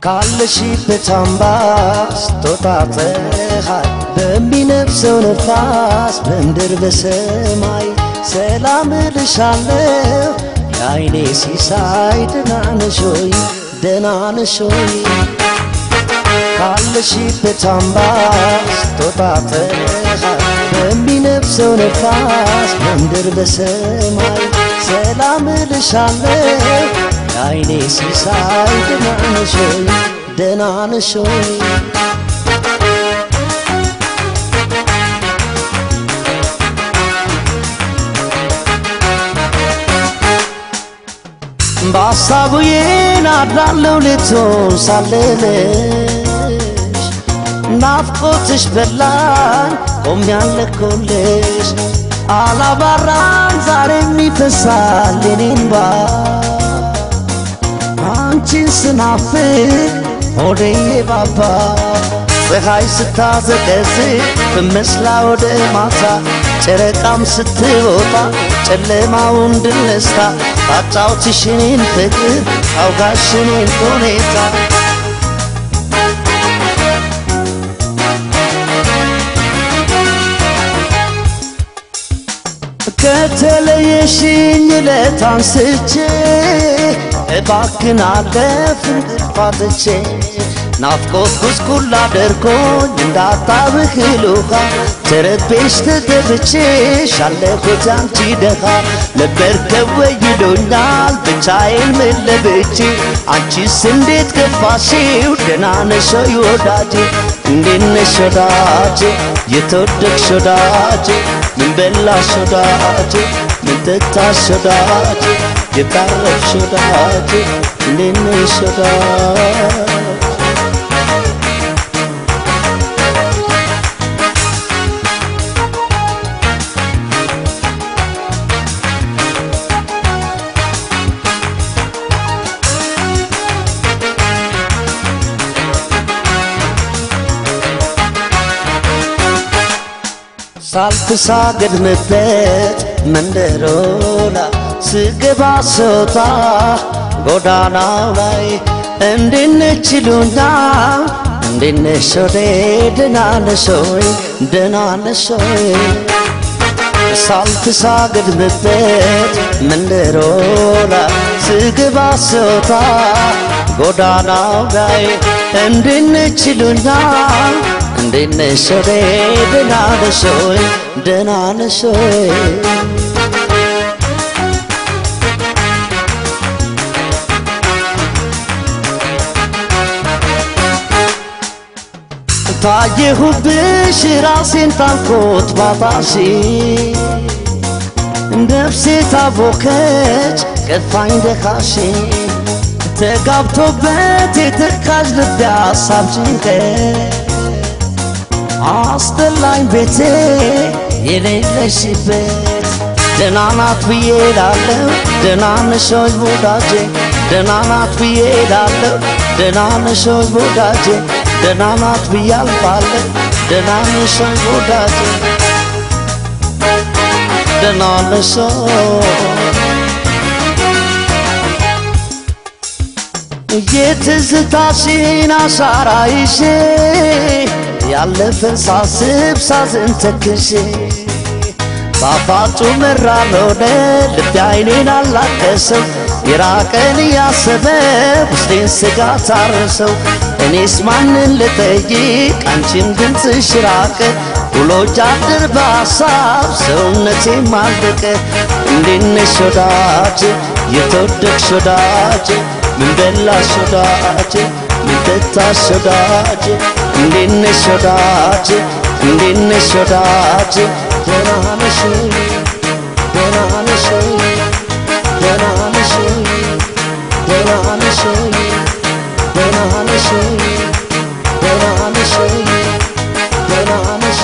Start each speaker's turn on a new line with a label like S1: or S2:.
S1: ካለሽበት አምባስ ተጣጣኸ በሚነፍሰው ነፋስ በምድር በሰማይ ሰላም ልሻለሁ የዓይኔ ሲሳይ ደህና ነሽ ሆይ ካለሽበት አምባስ ተጣጣኸ በሚነፍሰው ነፋስ በምድር በሰማይ ሰላም ልሻለሁ የዓይኔ ሲሳይ ደህና ነሽ ሆይ በሐሳቡ አድራለሁ ሌቱን ሳልልሽ ናፍቆትሽ በላኝ ቆሜያለሁልሽ አላባራም ዛሬም ይፈሳል የኔ እንባ አንቺን ስናፍቅ ሆዴ ባባ ፀሐይ ስታዘቀዝቅ በመስላ ወደ ማታ ጨረቃም ስትወጣ ጨለማውን ድል ነስታ ታጫውትሽ እኔን ፍቅር አውጋሽ እኔን ሁኔታ ከተለየሽኝ ዕለት አንስቼ እባክን አለፍን ፋትቼ ናፍቆት ጉስቁል አድርጎኝ እንዳታብህል ውሃ ተረቤሽ ተገብቼሽ አለሁት አንቺ ደኻ ለበርከብ ወይዶኛል ብቻዬን ምን ለብቼ አንቺስ እንዴት ገፋሽው ደህና ነሽ ሆይ ወዳጄ እንዴት ነሽ ወዳጄ የተወደድሽ ወዳጄ ምን በላሽ ወዳጄ ምን ጠጣሽ ወዳጄ የታረፍሽ ወዳጄ እንዴት ነሽ ወዳጄ ሳልተሳገድምበት መንደሮላ ስገባ ስወጣ ጎዳናው ላይ እንዴት ነሽ ይሉኛል እንዴት ነሽ ሆዴ ደህና ነሽ ሆይ ደህና ነሽ ሆይ ሳልተሳገድምበት መንደሮላ ስገባ ስወጣ ጎዳናው ላይ እንዴት ነሽ ይሉኛል እንዴት ነሽ ሆዴ ደህና ነሽ ሆይ ደህና ነሽ ሆይ ታየሁብሽ ራሴን ታልኩት ባጣሽ ነፍሴ ታቦከች ከፋኝ ደካሽ ተጋብቶበት የተካዥ ልቤ ሐሳብ ጭንቀት አስጠላኝ ቤቴ የሌለሽበት ደህና ናት ብዬ እላለሁ ደህና ነሽ ሆይ ወዳጄ ደህና ናት ብዬ እላለሁ ደህና ነሽ ሆይ ወዳጄ ደህና ናት ብዬ አልፋለሁ ደህና ነሽ ሆይ ወዳጄ ደህና ነሽ የትዝታሽን አሻራ ይዤ ያለፈን ሳስብ ሳዝን ተክዤ ባፋጩ መራር ሆነ ልቤ ዓይኔን አላከሰው የራቀን እያሰበ ውስጤን ስጋት አረሰው እኔስ ማንን ልጠይቅ አንቺን ድምፅሽ ራቀ ውሎ ጃድር በሐሳብ ሰውነቴም አለቀ እንዴት ነሽ ወዳጄ የተወደድሽ ወዳጄ ምን በላሽ ወዳጄ ምን ጠጣሽ ወዳጄ እንዴት ነሽ ወዳጄ እንዴት ነሽ ወዳጄ ደህና ነሽ ደህና ነሽ ደህና ነሽ ደህና ነሽ ደህና ነሽ ደህና ነሽ ደህና ነሽ